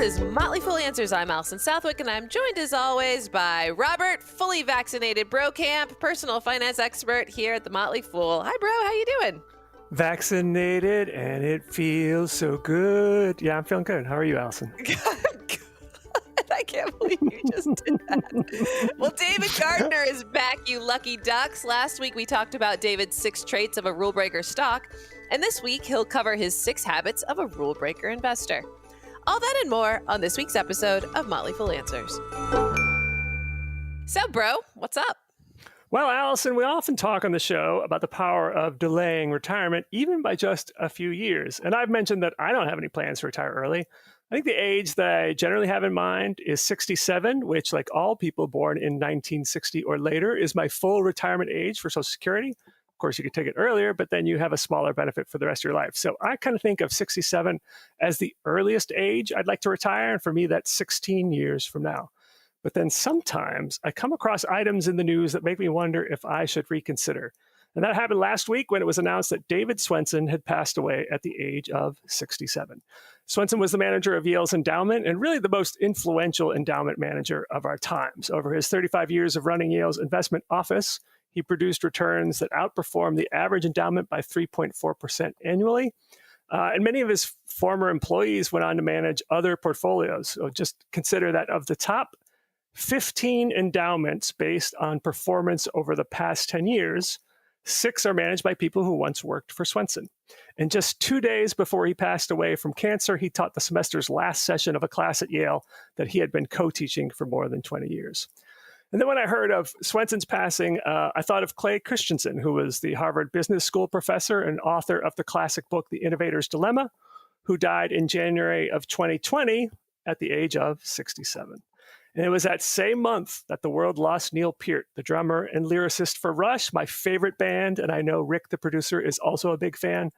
is Motley Fool Answers. I'm Alison Southwick, and I'm joined as always by Robert, fully vaccinated Brokamp, personal finance expert here at the Motley Fool. Hi, bro. How you doing? Vaccinated, and it feels so good. Yeah, I'm feeling good. How are you, Alison? Good. I can't believe you just did that. Well, David Gardner is back, you lucky ducks. Last week, we talked about David's 6 traits of a rule breaker stock, and this week, he'll cover his 6 habits of a rule breaker investor. All that and more on this week's episode of Motley Fool Answers. So, bro, what's up? Well, Alison, we often talk on the show about the power of delaying retirement, even by just a few years. And I've mentioned that I don't have any plans to retire early. I think the age that I generally have in mind is 67, which, like all people born in 1960 or later, is my full retirement age for Social Security. Of course, you could take it earlier, but then you have a smaller benefit for the rest of your life. So I kind of think of 67 as the earliest age I'd like to retire. And for me, that's 16 years from now. But then sometimes I come across items in the news that make me wonder if I should reconsider. And that happened last week when it was announced that David Swensen had passed away at the age of 67. Swensen was the manager of Yale's endowment and really the most influential endowment manager of our times. Over his 35 years of running Yale's investment office, he produced returns that outperformed the average endowment by 3.4% annually. And many of his former employees went on to manage other portfolios. So just consider that of the top 15 endowments based on performance over the past 10 years, 6 are managed by people who once worked for Swensen. And just 2 days before he passed away from cancer, he taught the semester's last session of a class at Yale that he had been co-teaching for more than 20 years. And then when I heard of Swensen's passing, I thought of Clay Christensen, who was the Harvard Business School professor and author of the classic book, The Innovator's Dilemma, who died in January of 2020 at the age of 67. And it was that same month that the world lost Neil Peart, the drummer and lyricist for Rush, my favorite band. And I know Rick, the producer, is also a big fan.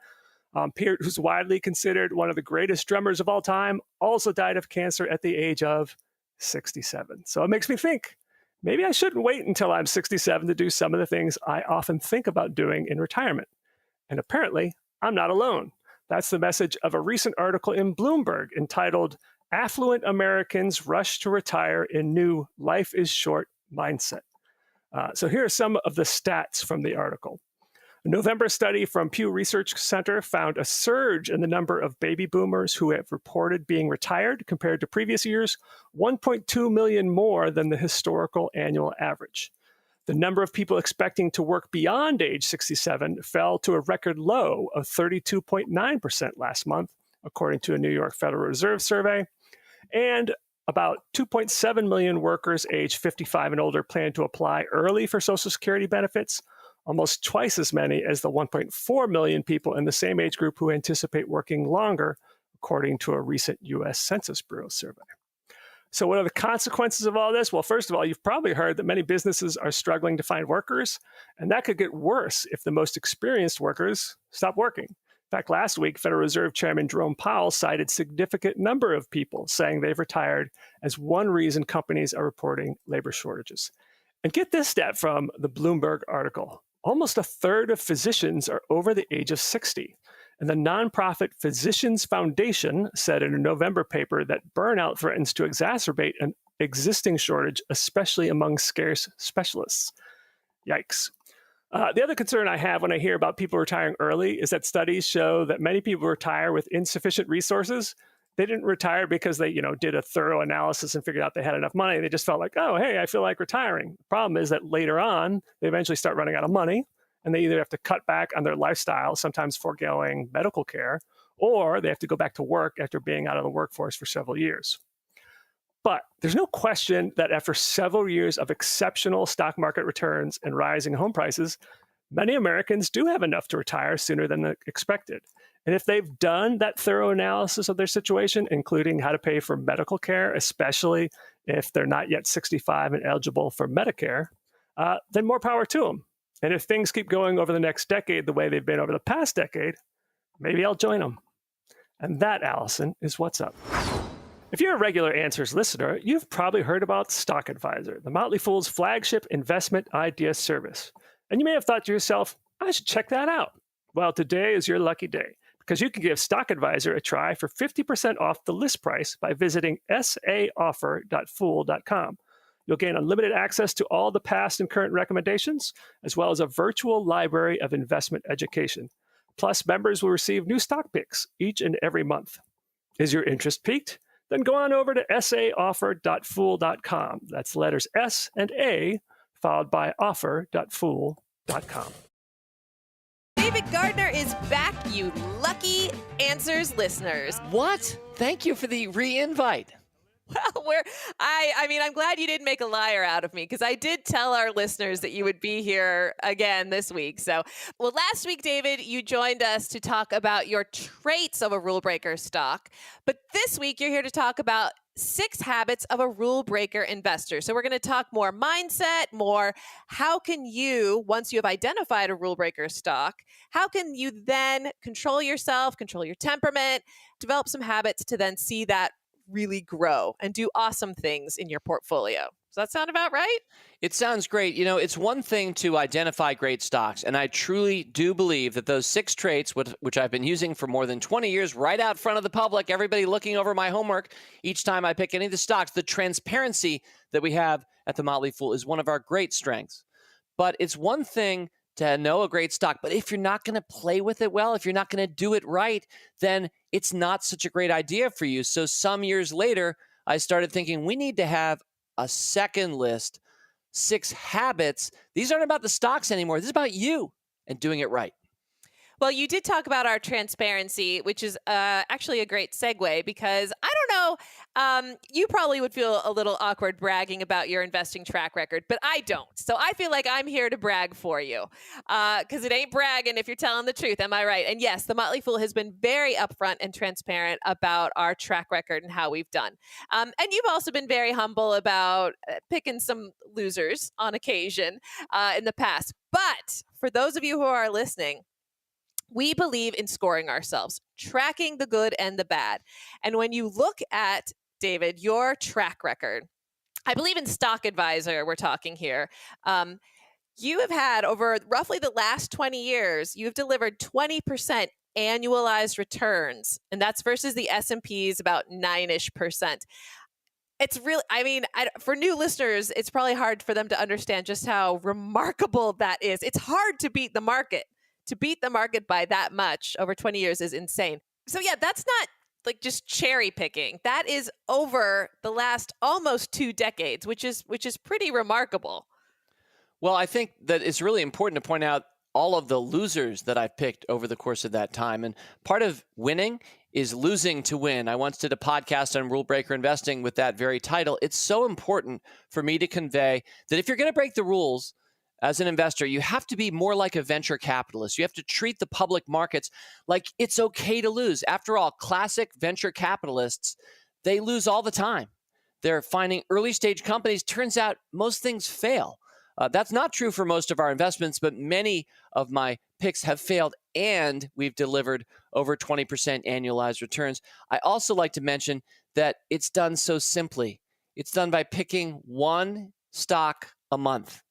Peart, who's widely considered one of the greatest drummers of all time, also died of cancer at the age of 67. So it makes me think, maybe I shouldn't wait until I'm 67 to do some of the things I often think about doing in retirement. And apparently, I'm not alone. That's the message of a recent article in Bloomberg entitled, Affluent Americans Rush to Retire in New Life is Short Mindset. So here are some of the stats from the article. A November study from Pew Research Center found a surge in the number of baby boomers who have reported being retired compared to previous years, 1.2 million more than the historical annual average. The number of people expecting to work beyond age 67 fell to a record low of 32.9% last month, according to a New York Federal Reserve survey. And about 2.7 million workers aged 55 and older plan to apply early for Social Security benefits, almost twice as many as the 1.4 million people in the same age group who anticipate working longer, according to a recent U.S. Census Bureau survey. So what are the consequences of all this? Well, first of all, you've probably heard that many businesses are struggling to find workers, and that could get worse if the most experienced workers stop working. In fact, last week, Federal Reserve Chairman Jerome Powell cited significant number of people saying they've retired as one reason companies are reporting labor shortages. And get this stat from the Bloomberg article. Almost a third of physicians are over the age of 60. And the nonprofit Physicians Foundation said in a November paper that burnout threatens to exacerbate an existing shortage, especially among scarce specialists. Yikes. The other concern I have when I hear about people retiring early is that studies show that many people retire with insufficient resources. They didn't retire because they, did a thorough analysis and figured out they had enough money. They just felt like, oh, hey, I feel like retiring. The problem is that later on, they eventually start running out of money, and they either have to cut back on their lifestyle, sometimes foregoing medical care, or they have to go back to work after being out of the workforce for several years. But there's no question that after several years of exceptional stock market returns and rising home prices, many Americans do have enough to retire sooner than expected. And if they've done that thorough analysis of their situation, including how to pay for medical care, especially if they're not yet 65 and eligible for Medicare, then more power to them. And if things keep going over the next decade the way they've been over the past decade, maybe I'll join them. And that, Alison, is what's up. If you're a regular Answers listener, you've probably heard about Stock Advisor, the Motley Fool's flagship investment idea service. And you may have thought to yourself, I should check that out. Well, today is your lucky day, because you can give Stock Advisor a try for 50% off the list price by visiting saoffer.fool.com. You'll gain unlimited access to all the past and current recommendations, as well as a virtual library of investment education. Plus, members will receive new stock picks each and every month. Is your interest piqued? Then go on over to saoffer.fool.com. That's letters S and A, followed by offer.fool.com. David Gardner is back, you lucky Answers listeners. What? Thank you for the re-invite. Well, I'm glad you didn't make a liar out of me, because I did tell our listeners that you would be here again this week. So, last week, David, you joined us to talk about your traits of a rule breaker stock. But this week, you're here to talk about 6 habits of a rule breaker investor. So we're going to talk more mindset, more how can you, once you have identified a rule breaker stock, how can you then control yourself, control your temperament, develop some habits to then see that really grow and do awesome things in your portfolio. Does that sound about right? It sounds great. You know, it's one thing to identify great stocks, and I truly do believe that those 6 traits, which I've been using for more than 20 years, right out front of the public, everybody looking over my homework each time I pick any of the stocks, the transparency that we have at the Motley Fool is one of our great strengths. But it's one thing to know a great stock, but if you're not going to play with it well, if you're not going to do it right, then it's not such a great idea for you. So some years later, I started thinking we need to have a second list, 6 habits. These aren't about the stocks anymore. This is about you and doing it right. Well, you did talk about our transparency, which is actually a great segue, because I don't know, you probably would feel a little awkward bragging about your investing track record, but I don't. So I feel like I'm here to brag for you, because it ain't bragging if you're telling the truth. Am I right? And yes, the Motley Fool has been very upfront and transparent about our track record and how we've done. And you've also been very humble about picking some losers on occasion in the past. But for those of you who are listening, we believe in scoring ourselves, tracking the good and the bad. And when you look at, David, your track record, I believe in Stock Advisor, we're talking here. You have had over roughly the last 20 years, you've delivered 20% annualized returns. And that's versus the S&P's about 9-ish%. It's really, for new listeners, it's probably hard for them to understand just how remarkable that is. It's hard to beat the market. To beat the market by that much over 20 years is insane. So yeah, that's not like just cherry picking. That is over the last almost 2 decades, which is pretty remarkable. Well, I think that it's really important to point out all of the losers that I've picked over the course of that time. And part of winning is losing to win. I once did a podcast on rule breaker investing with that very title. It's so important for me to convey that if you're going to break the rules, as an investor, you have to be more like a venture capitalist. You have to treat the public markets like it's okay to lose. After all, classic venture capitalists, they lose all the time. They're finding early stage companies. Turns out most things fail. That's not true for most of our investments, but many of my picks have failed, and we've delivered over 20% annualized returns. I also like to mention that it's done so simply. It's done by picking one stock a month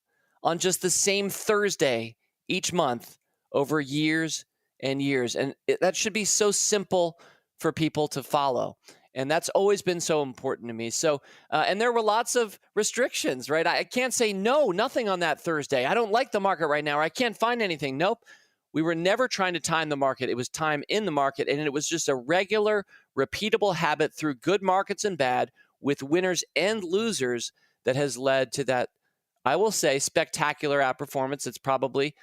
on just the same Thursday each month over years and years. And that should be so simple for people to follow. And that's always been so important to me. So, and there were lots of restrictions, right? I can't say no, nothing on that Thursday. I don't like the market right now, or I can't find anything. Nope. We were never trying to time the market. It was time in the market. And it was just a regular, repeatable habit through good markets and bad with winners and losers that has led to that, I will say, spectacular outperformance. It's probably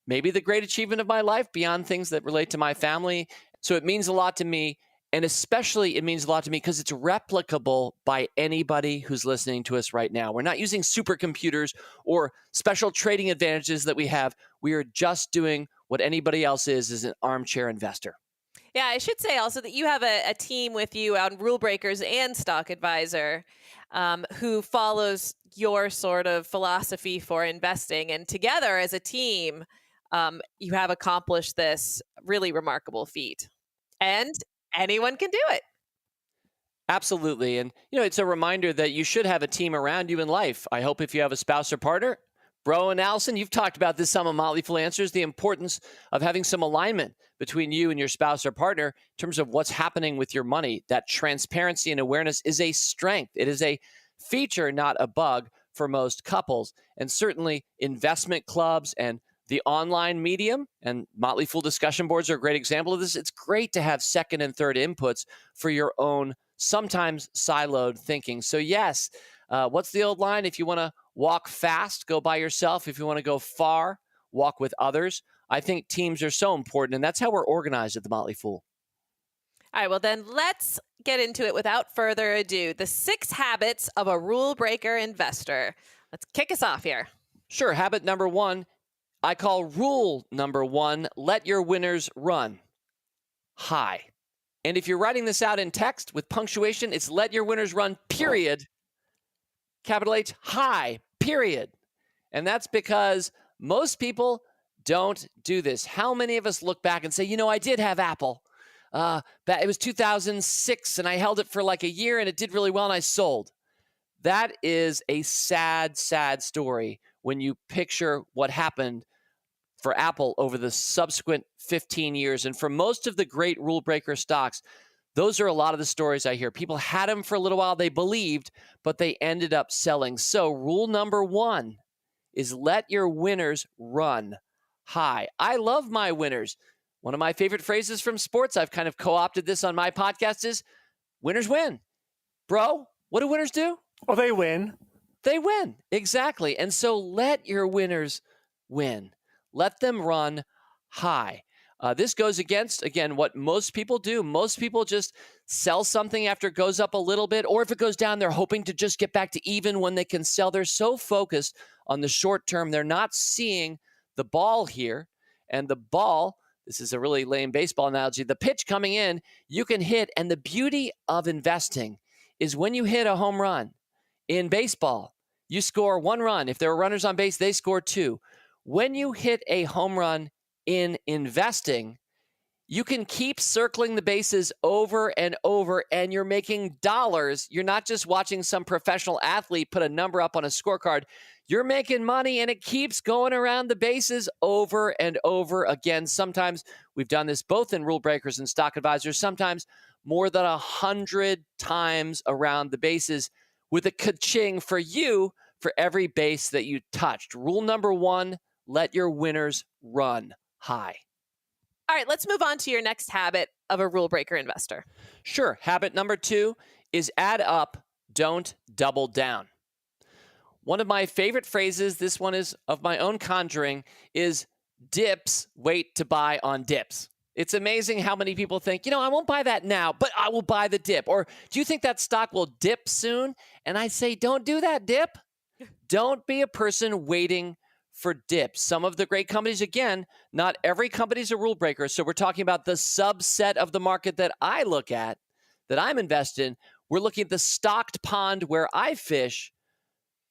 maybe the great achievement of my life beyond things that relate to my family. So it means a lot to me. And especially it means a lot to me because it's replicable by anybody who's listening to us right now. We're not using supercomputers or special trading advantages that we have. We are just doing what anybody else is as an armchair investor. Yeah, I should say also that you have a team with you on Rule Breakers and Stock Advisor who follows your sort of philosophy for investing. And together as a team, you have accomplished this really remarkable feat. And anyone can do it. Absolutely. And, it's a reminder that you should have a team around you in life. I hope if you have a spouse or partner, Bro and Alison, you've talked about this some on Motley Fool Answers, the importance of having some alignment between you and your spouse or partner in terms of what's happening with your money. That transparency and awareness is a strength. It is a feature, not a bug for most couples. And certainly investment clubs and the online medium and Motley Fool discussion boards are a great example of this. It's great to have second and third inputs for your own sometimes siloed thinking. So yes, what's the old line? If you want to walk fast, go by yourself. If you want to go far, walk with others. I think teams are so important, and that's how we're organized at the Motley Fool. All right, well then let's get into it without further ado. The 6 habits of a rule breaker investor. Let's kick us off here. Sure. Habit number 1, I call rule number 1, let your winners run high. And if you're writing this out in text with punctuation, it's let your winners run, period. Capital H, high, period. And that's because most people don't do this. How many of us look back and say, I did have Apple. It was 2006 and I held it for like a year and it did really well and I sold. That is a sad, sad story when you picture what happened for Apple over the subsequent 15 years. And for most of the great rule breaker stocks, those are a lot of the stories I hear. People had them for a little while, they believed, but they ended up selling. So rule number 1 is let your winners run high. I love my winners. One of my favorite phrases from sports, I've kind of co-opted this on my podcast, is winners win. Bro, what do winners do? Oh, they win. They win. Exactly. And so let your winners win. Let them run high. This goes against, again, what most people do. Most people just sell something after it goes up a little bit, or if it goes down, they're hoping to just get back to even when they can sell. They're so focused on the short term, they're not seeing the ball here. And the ball, this is a really lame baseball analogy, the pitch coming in, you can hit. And the beauty of investing is when you hit a home run in baseball, you score 1 run. If there are runners on base, they score 2. When you hit a home run in investing, you can keep circling the bases over and over and you're making dollars. You're not just watching some professional athlete put a number up on a scorecard. You're making money and it keeps going around the bases over and over again. Sometimes we've done this both in rule breakers and stock advisors, sometimes more than 100 times around the bases with a ka-ching for you for every base that you touched. Rule number 1, let your winners run high. All right, let's move on to your next habit of a rule breaker investor. Sure. Habit number 2 is add up, don't double down. One of my favorite phrases, this one is of my own conjuring, is dips wait to buy on dips. It's amazing how many people think, I won't buy that now, but I will buy the dip. Or do you think that stock will dip soon? And I say, don't do that dip. Don't be a person waiting for dips. Some of the great companies, again, not every company is a rule breaker. So we're talking about the subset of the market that I look at, that I'm invested in. We're looking at the stocked pond where I fish.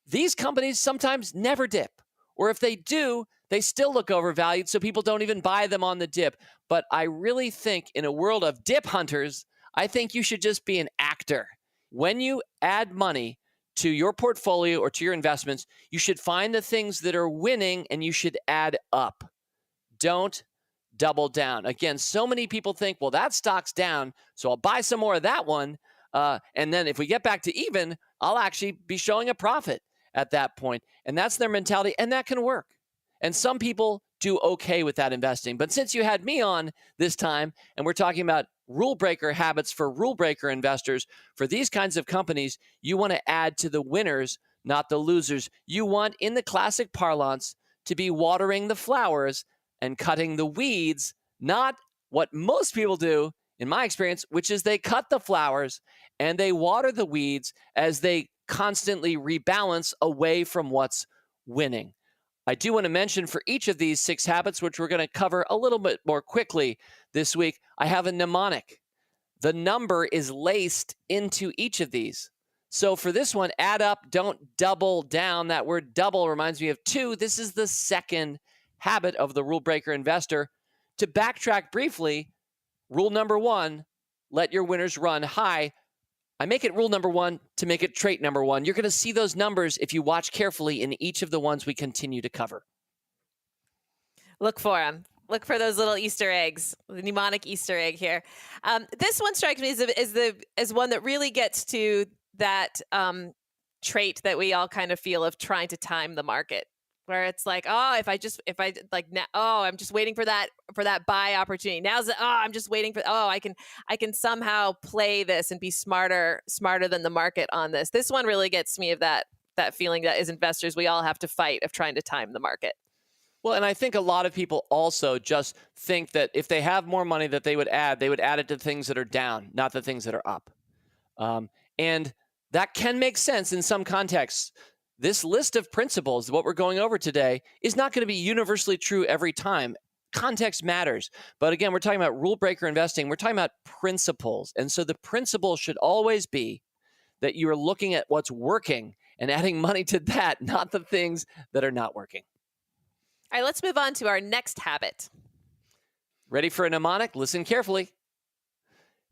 These companies sometimes never dip. Or if they do, they still look overvalued, so people don't even buy them on the dip. But I really think in a world of dip hunters, I think you should just be an actor. When you add money to your portfolio or to your investments, you should find the things that are winning and you should add up. Don't double down. Again, so many people think, well, that stock's down, so I'll buy some more of that one. And then if we get back to even, I'll actually be showing a profit at that point. And that's their mentality, and that can work. And some people do okay with that investing. But since you had me on this time, and we're talking about rule breaker habits for rule breaker investors, for these kinds of companies, you want to add to the winners, not the losers. You want, in the classic parlance, to be watering the flowers and cutting the weeds, not what most people do, in my experience, which is they cut the flowers and they water the weeds as they constantly rebalance away from what's winning. I do want to mention for each of these 6 habits, which we're going to cover a little bit more quickly this week, I have a mnemonic. The number is laced into each of these. So for this one, add up, don't double down. That word double reminds me of 2. This is the second habit of the rule breaker investor. To backtrack briefly, rule number 1, let your winners run high. I make it rule number one to make it trait number one. You're going to see those numbers if you watch carefully in each of the ones we continue to cover. Look for them. Look for those little Easter eggs, the mnemonic Easter egg here. This one strikes me as one that really gets to that trait that we all kind of feel of trying to time the market, where it's like, oh, I'm just waiting for that buy opportunity. I'm just waiting for, I can somehow play this and be smarter than the market on this. This one really gets me of that feeling that as investors, we all have to fight of trying to time the market. Well, and I think a lot of people also just think that if they have more money that they would add it to things that are down, not the things that are up. And that can make sense in some contexts. This list of principles, what we're going over today, is not going to be universally true every time. Context matters. But again, we're talking about rule breaker investing. We're talking about principles. And so the principle should always be that you are looking at what's working and adding money to that, not the things that are not working. All right, let's move on to our next habit. Ready for a mnemonic? Listen carefully.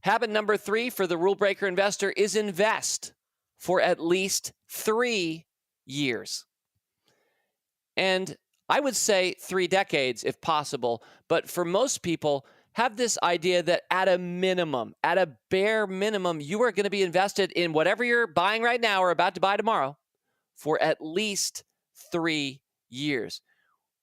Habit number 3 for the rule breaker investor is invest for at least 3 years. And I would say 3 decades if possible, but for most people, have this idea that at a bare minimum, you are going to be invested in whatever you're buying right now or about to buy tomorrow for at least 3 years.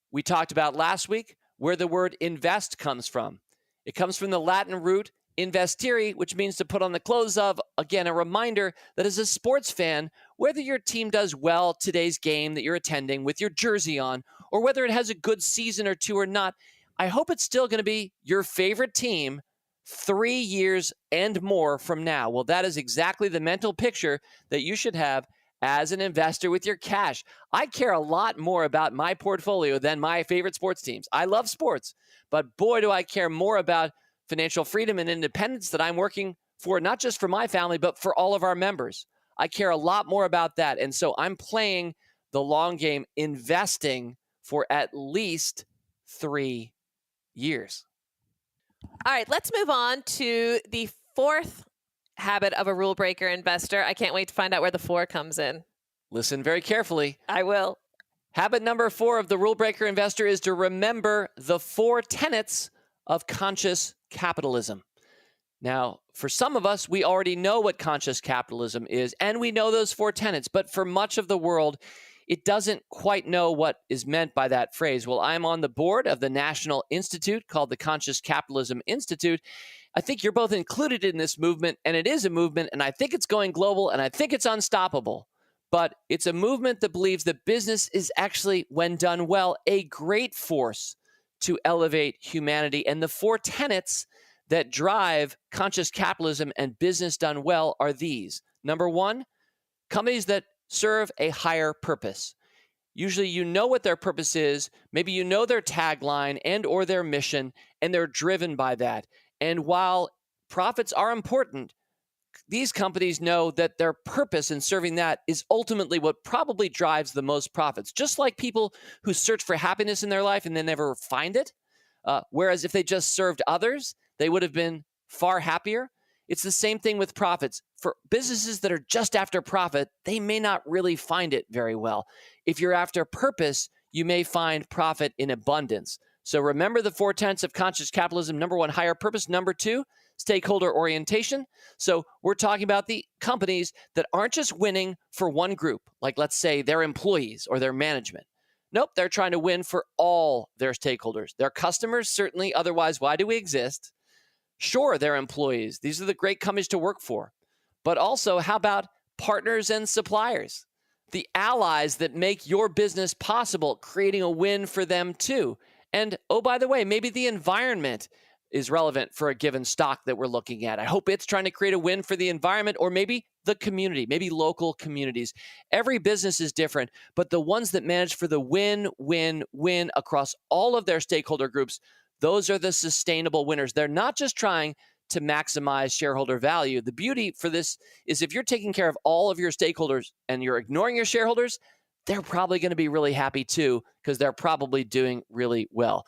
We talked about last week where the word invest comes from. It comes from the Latin root investire, which means to put on the clothes of. Again, a reminder that as a sports fan, whether your team does well today's game that you're attending with your jersey on, or whether it has a good season or two or not, I hope it's still going to be your favorite team 3 years and more from now. Well, that is exactly the mental picture that you should have as an investor with your cash. I care a lot more about my portfolio than my favorite sports teams. I love sports, but boy, do I care more about financial freedom and independence that I'm working for, not just for my family, but for all of our members. I care a lot more about that. And so I'm playing the long game, investing for at least 3 years. All right, let's move on to the fourth habit of a rule breaker investor. I can't wait to find out where the 4 comes in. Listen very carefully. I will. Habit number 4 of the rule breaker investor is to remember the 4 tenets of conscious capitalism. Now, for some of us, we already know what conscious capitalism is, and we know those 4 tenets, but for much of the world, it doesn't quite know what is meant by that phrase. Well, I'm on the board of the National Institute called the Conscious Capitalism Institute. I think you're both included in this movement, and it is a movement, and I think it's going global, and I think it's unstoppable. But it's a movement that believes that business is actually, when done well, a great force to elevate humanity. And the 4 tenets that drive conscious capitalism and business done well are these. Number 1, companies that serve a higher purpose. Usually you know what their purpose is, maybe you know their tagline and or their mission, and they're driven by that. And while profits are important, these companies know that their purpose in serving that is ultimately what probably drives the most profits. Just like people who search for happiness in their life and then never find it, whereas if they just served others, they would have been far happier. It's the same thing with profits. For businesses that are just after profit, they may not really find it very well. If you're after purpose, you may find profit in abundance. So remember the 4 tenets of conscious capitalism. Number 1, higher purpose. Number 2, stakeholder orientation. So we're talking about the companies that aren't just winning for one group, like let's say their employees or their management. Nope, they're trying to win for all their stakeholders. Their customers, certainly, otherwise, why do we exist? Sure, their employees. These are the great companies to work for. But also, how about partners and suppliers? The allies that make your business possible, creating a win for them too. And, oh, by the way, maybe the environment is relevant for a given stock that we're looking at. I hope it's trying to create a win for the environment, or maybe the community, maybe local communities. Every business is different, but the ones that manage for the win, win, win across all of their stakeholder groups, those are the sustainable winners. They're not just trying to maximize shareholder value. The beauty for this is if you're taking care of all of your stakeholders and you're ignoring your shareholders, they're probably going to be really happy too, because they're probably doing really well.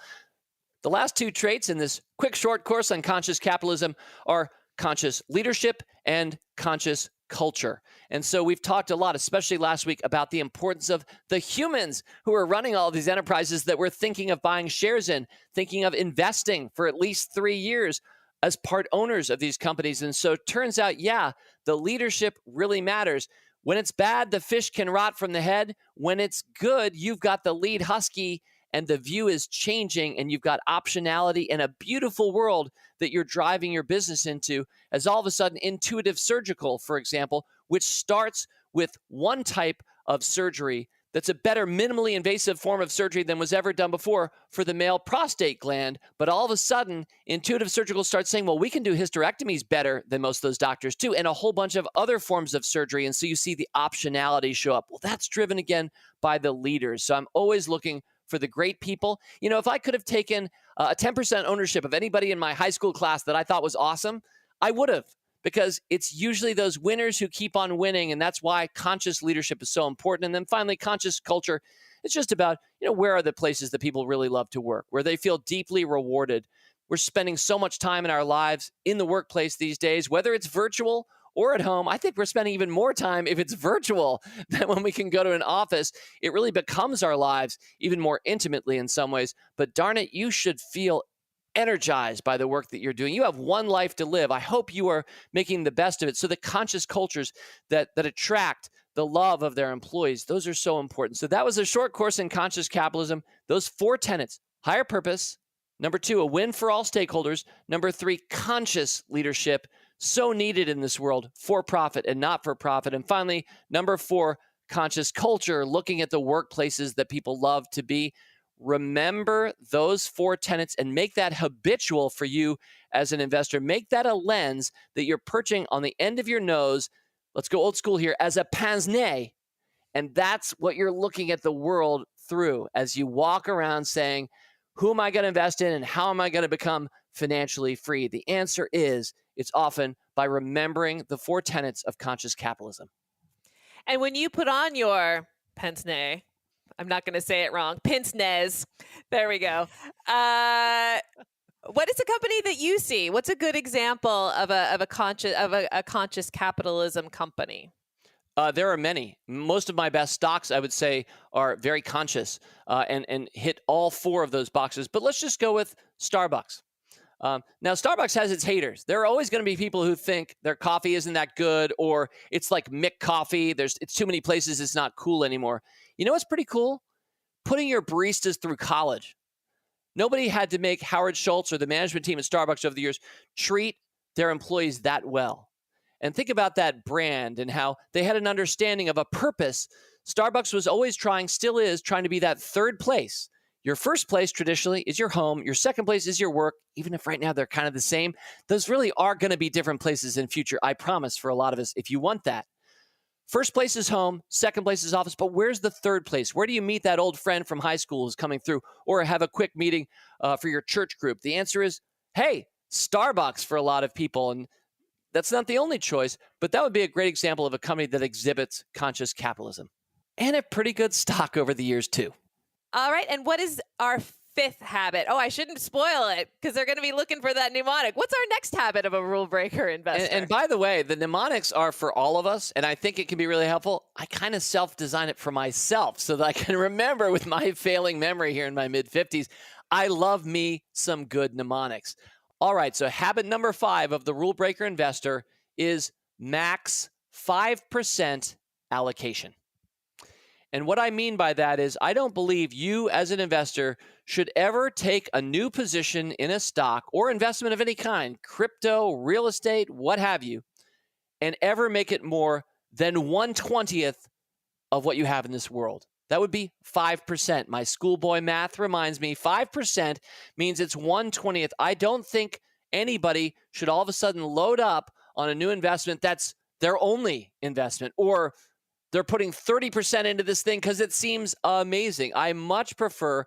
The last 2 traits in this quick short course on conscious capitalism are conscious leadership and conscious culture. And so we've talked a lot, especially last week, about the importance of the humans who are running all of these enterprises that we're thinking of buying shares in, thinking of investing for at least 3 years as part owners of these companies. And so it turns out, yeah, the leadership really matters. When it's bad, the fish can rot from the head. When it's good, you've got the lead husky and the view is changing and you've got optionality and a beautiful world that you're driving your business into, as all of a sudden Intuitive Surgical, for example, which starts with one type of surgery that's a better minimally invasive form of surgery than was ever done before for the male prostate gland. But all of a sudden, Intuitive Surgical starts saying, well, we can do hysterectomies better than most of those doctors too, and a whole bunch of other forms of surgery. And so you see the optionality show up. Well, that's driven again by the leaders. So I'm always looking for the great people. You know, if I could have taken a 10% ownership of anybody in my high school class that I thought was awesome, I would have, because it's usually those winners who keep on winning. And that's why conscious leadership is so important. And then finally, conscious culture. It's just about, where are the places that people really love to work, where they feel deeply rewarded. We're spending so much time in our lives in the workplace these days, whether it's virtual or at home. I think we're spending even more time if it's virtual than when we can go to an office. It really becomes our lives even more intimately in some ways. But darn it, you should feel energized by the work that you're doing. You have one life to live. I hope you are making the best of it. So the conscious cultures that attract the love of their employees, those are so important. So that was a short course in conscious capitalism. Those 4 tenets: higher purpose. Number 2, a win for all stakeholders. Number 3, conscious leadership. So needed in this world, for profit and not for profit. And finally, number 4, conscious culture, looking at the workplaces that people love to be. Remember those 4 tenets and make that habitual for you as an investor. Make that a lens that you're perching on the end of your nose. Let's go old school here, as a pince-nez. And that's what you're looking at the world through as you walk around saying, who am I going to invest in and how am I going to become financially free? The answer is, it's often by remembering the 4 tenets of conscious capitalism. And when you put on your pince-nez, I'm not going to say it wrong, pince-nez, there we go. What is a company that you see? What's a good example of a conscious capitalism company? There are many. Most of my best stocks, I would say, are very conscious and hit all 4 of those boxes. But let's just go with Starbucks. Now, Starbucks has its haters. There are always going to be people who think their coffee isn't that good, or it's like Mick coffee. It's too many places. It's not cool anymore. You know what's pretty cool? Putting your baristas through college. Nobody had to make Howard Schultz or the management team at Starbucks over the years treat their employees that well. And think about that brand and how they had an understanding of a purpose. Starbucks was always still is trying to be that third place. Your first place traditionally is your home. Your second place is your work. Even if right now they're kind of the same, those really are going to be different places in future. I promise, for a lot of us, if you want that. First place is home. Second place is office. But where's the third place? Where do you meet that old friend from high school who's coming through, or have a quick meeting for your church group? The answer is, hey, Starbucks for a lot of people. And that's not the only choice, but that would be a great example of a company that exhibits conscious capitalism. And a pretty good stock over the years, too. All right. And what is our 5th habit? Oh, I shouldn't spoil it because they're going to be looking for that mnemonic. What's our next habit of a rule breaker investor? And by the way, the mnemonics are for all of us, and I think it can be really helpful. I kind of self-design it for myself so that I can remember with my failing memory here in my mid-50s. I love me some good mnemonics. All right, so habit number 5 of the rule breaker investor is max 5% allocation. And what I mean by that is I don't believe you as an investor should ever take a new position in a stock or investment of any kind, crypto, real estate, what have you, and ever make it more than 1/20th of what you have in this world. That would be 5%. My schoolboy math reminds me 5% means it's 1/20th. I don't think anybody should all of a sudden load up on a new investment that's their only investment, or they're putting 30% into this thing because it seems amazing. I much prefer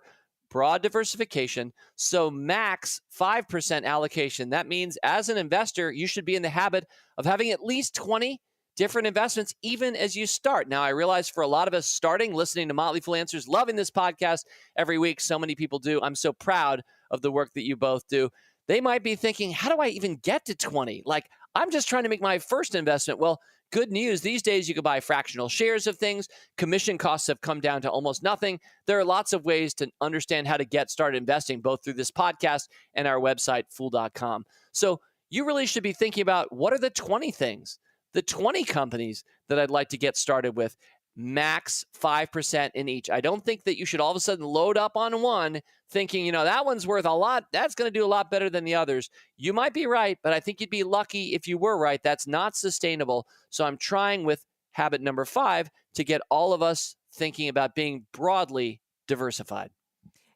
broad diversification. So max 5% allocation. That means as an investor, you should be in the habit of having at least 20 different investments, even as you start. Now, I realize for a lot of us starting, listening to Motley Fool Answers, loving this podcast every week, so many people do. I'm so proud of the work that you both do. They might be thinking, how do I even get to 20? Like, I'm just trying to make my first investment. Well, good news. These days, you can buy fractional shares of things. Commission costs have come down to almost nothing. There are lots of ways to understand how to get started investing, both through this podcast and our website, fool.com. So you really should be thinking about what are the 20 things, the 20 companies that I'd like to get started with, max 5% in each. I don't think that you should all of a sudden load up on one thinking, that one's worth a lot. That's going to do a lot better than the others. You might be right, but I think you'd be lucky if you were right. That's not sustainable. So I'm trying with habit number 5 to get all of us thinking about being broadly diversified.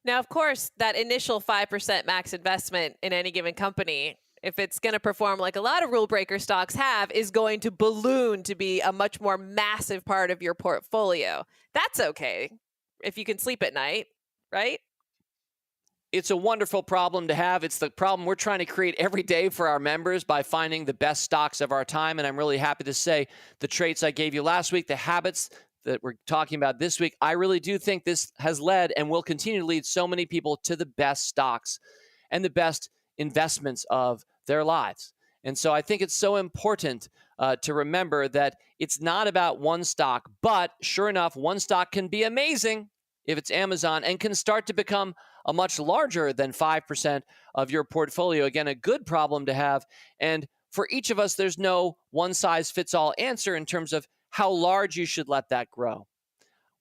Now, of course, that initial 5% max investment in any given company, if it's going to perform like a lot of rule breaker stocks have, is going to balloon to be a much more massive part of your portfolio. That's okay if you can sleep at night, right? It's a wonderful problem to have. It's the problem we're trying to create every day for our members by finding the best stocks of our time. And I'm really happy to say the traits I gave you last week, the habits that we're talking about this week, I really do think this has led and will continue to lead so many people to the best stocks and the best investments of their lives. And so I think it's so important to remember that it's not about one stock, but sure enough, one stock can be amazing if it's Amazon and can start to become a much larger than 5% of your portfolio. Again, a good problem to have. And for each of us, there's no one-size-fits-all answer in terms of how large you should let that grow.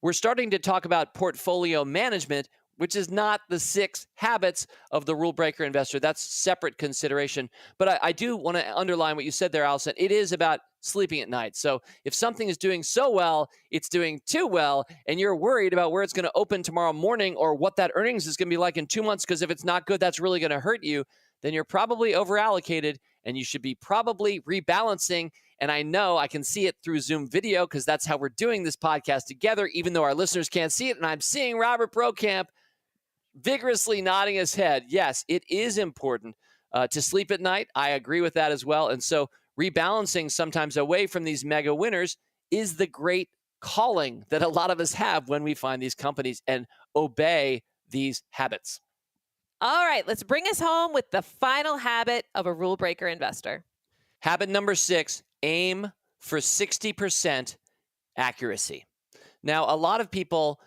We're starting to talk about portfolio management, which is not the 6 habits of the rule breaker investor. That's separate consideration. But I do want to underline what you said there, Alison. It is about sleeping at night. So if something is doing so well, it's doing too well, and you're worried about where it's going to open tomorrow morning or what that earnings is going to be like in 2 months, because if it's not good, that's really going to hurt you, then you're probably overallocated and you should be probably rebalancing. And I know I can see it through Zoom video because that's how we're doing this podcast together, even though our listeners can't see it. And I'm seeing Robert Brokamp vigorously nodding his head. Yes, it is important to sleep at night. I agree with that as well. And so rebalancing sometimes away from these mega winners is the great calling that a lot of us have when we find these companies and obey these habits. All right, let's bring us home with the final habit of a rule breaker investor. Habit number 6, aim for 60% accuracy. Now, a lot of people,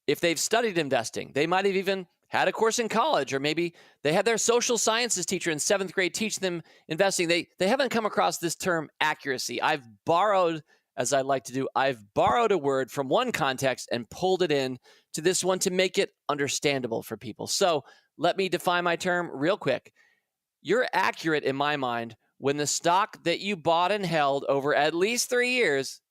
if they've studied investing, they might have even had a course in college, or maybe they had their social sciences teacher in 7th grade teach them investing. They haven't come across this term accuracy. I've borrowed a word from one context and pulled it in to this one to make it understandable for people. So let me define my term real quick. You're accurate in my mind when the stock that you bought and held over at least 3 years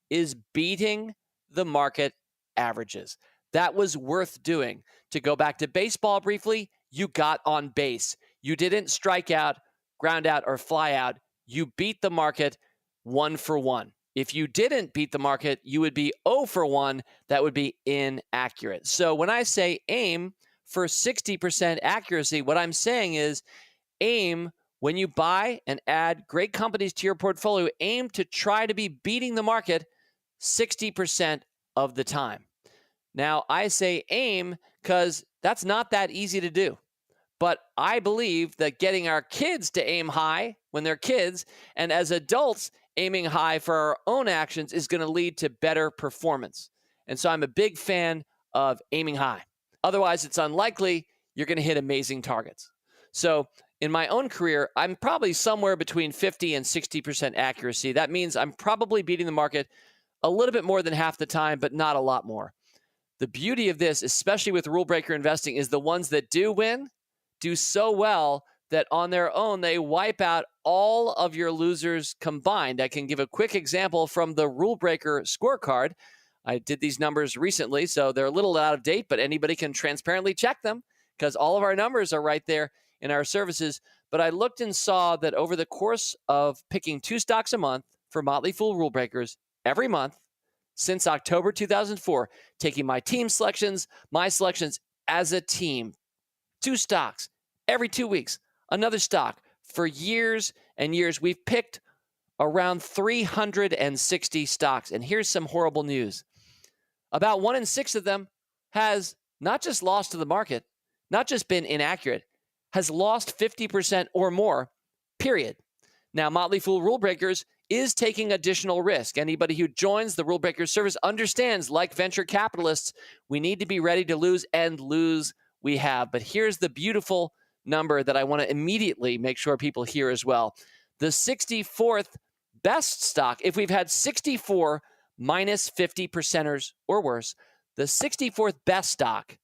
is beating the market averages. That was worth doing. To go back to baseball briefly, you got on base. You didn't strike out, ground out, or fly out. You beat the market 1 for 1. If you didn't beat the market, you would be 0 for 1. That would be inaccurate. So when I say aim for 60% accuracy, what I'm saying is aim when you buy and add great companies to your portfolio, aim to try to be beating the market 60% of the time. Now, I say aim because that's not that easy to do. But I believe that getting our kids to aim high when they're kids, and as adults aiming high for our own actions, is going to lead to better performance. And so I'm a big fan of aiming high. Otherwise, it's unlikely you're going to hit amazing targets. So in my own career, I'm probably somewhere between 50 and 60% accuracy. That means I'm probably beating the market a little bit more than half the time, but not a lot more. The beauty of this, especially with rule breaker investing, is the ones that do win do so well that on their own, they wipe out all of your losers combined. I can give a quick example from the rule breaker scorecard. I did these numbers recently, so they're a little out of date, but anybody can transparently check them because all of our numbers are right there in our services. But I looked and saw that over the course of picking 2 stocks a month for Motley Fool rule breakers every month, since October 2004, taking my team selections, my selections as a team, 2 stocks every 2 weeks, another stock for years and years. We've picked around 360 stocks. And here's some horrible news. About 1 in 6 of them has not just lost to the market, not just been inaccurate, has lost 50% or more, period. Now, Motley Fool Rule Breakers is taking additional risk. Anybody who joins the Rule Breakers service understands, like venture capitalists, we need to be ready to lose, and lose we have. But here's the beautiful number that I want to immediately make sure people hear as well. The 64th best stock, if we've had 64 minus 50 percenters or worse, the 64th best stock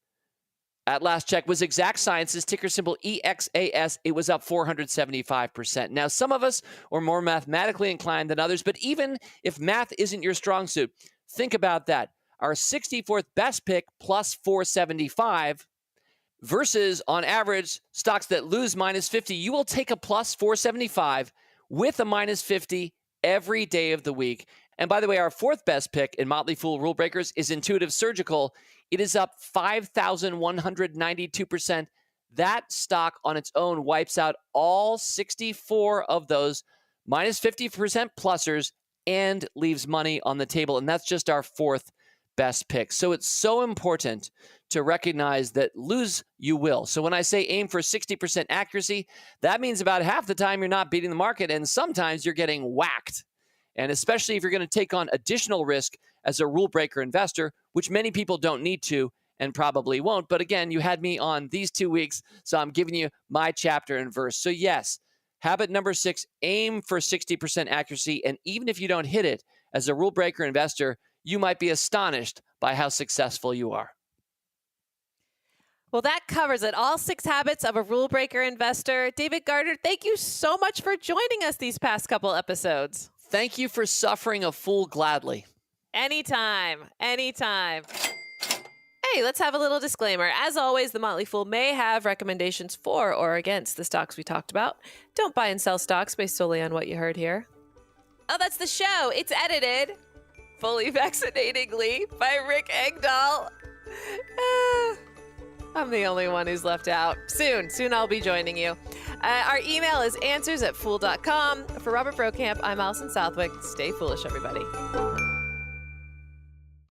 at last check was Exact Sciences, ticker symbol EXAS. It was up 475%. Now, some of us are more mathematically inclined than others, but even if math isn't your strong suit, think about that. Our 64th best pick plus 475 versus, on average, stocks that lose minus 50. You will take a plus 475 with a minus 50 every day of the week. And by the way, our fourth best pick in Motley Fool Rule Breakers is Intuitive Surgical. It is up 5,192%. That stock on its own wipes out all 64 of those minus 50% plusers and leaves money on the table. And that's just our fourth best pick. So it's so important to recognize that lose you will. So when I say aim for 60% accuracy, that means about half the time you're not beating the market, and sometimes you're getting whacked. And especially if you're going to take on additional risk as a rule breaker investor, which many people don't need to and probably won't. But again, you had me on these 2 weeks, so I'm giving you my chapter and verse. So yes, habit number 6, aim for 60% accuracy. And even if you don't hit it as a rule breaker investor, you might be astonished by how successful you are. Well, that covers it. All 6 habits of a rule breaker investor. David Gardner, thank you so much for joining us these past couple episodes. Thank you for suffering a fool gladly. Anytime. Anytime. Hey, let's have a little disclaimer. As always, the Motley Fool may have recommendations for or against the stocks we talked about. Don't buy and sell stocks based solely on what you heard here. Oh, that's the show. It's edited fully vaccinatingly by Rick Engdahl. I'm the only one who's left out. Soon I'll be joining you. Our email is answers@fool.com. For Robert Brokamp, I'm Alison Southwick. Stay foolish, everybody.